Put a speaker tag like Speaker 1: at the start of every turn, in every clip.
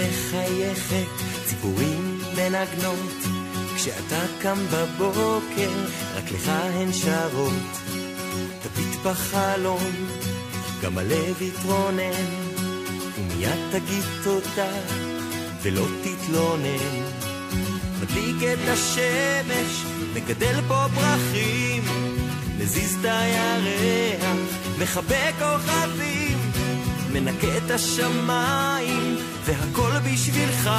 Speaker 1: מחייכת, ציפורים מנגנות, כשאתה קם בבוקר רק לך הן שרות. תביט בחלום, גם הלב יתרונן, ומיד תגיד תודה ולא תתלונן. מדליק את השמש, מגדל פה פרחים, מזיז את הירח, מחבק כוכבים, מנקה את השמיים, והכל בשבילך.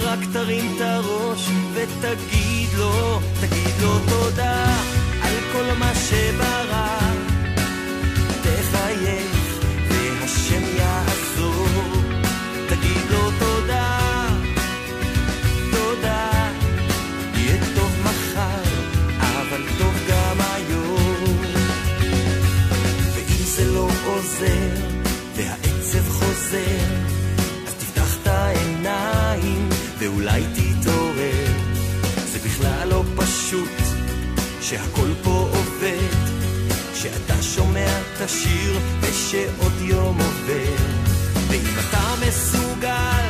Speaker 1: רק תרים את הראש ותגיד לו, תגיד לו תודה על כל מה שברא. תחייך והשם יעזור, תגיד לו תודה, תודה. יהיה טוב מחר, אבל טוב גם היום. ואם זה לא עוזר והעצב חוזר, אז תפתח את העיניים ואולי תתעורר. זה בכלל לא פשוט שהכל פה עובד, שאתה שומע את השיר ושעוד יום עובר. ואם אתה מסוגל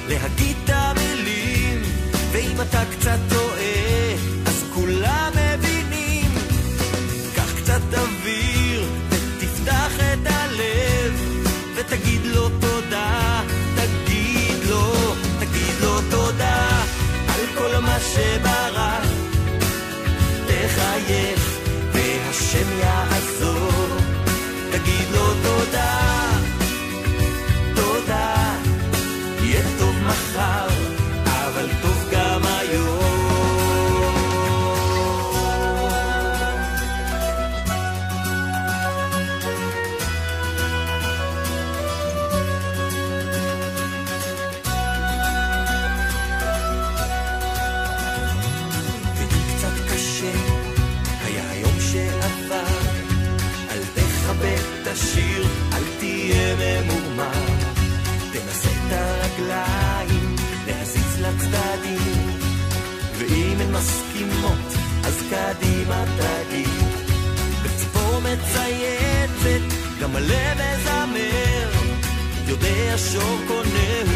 Speaker 1: להגיד את המילים, ואם אתה קצת טועה אז כולם מבינים. קח קצת אוויר ותפתח את הלב, ותגיד לו תודה, תגיד לו תודה על כל מה שברא. תחייך והשם יעזור, תגיד לו תודה, תודה. יהיה טוב מחר, אבל טוב גם היום. תשיר, אל תהיה ממורמר, תנסה את הרגליים להזיז לצדדים, ואם הן מסכימות אז קדימה תגיד. בציפור מצייצת גם הלב מזמר, יודע שור קונה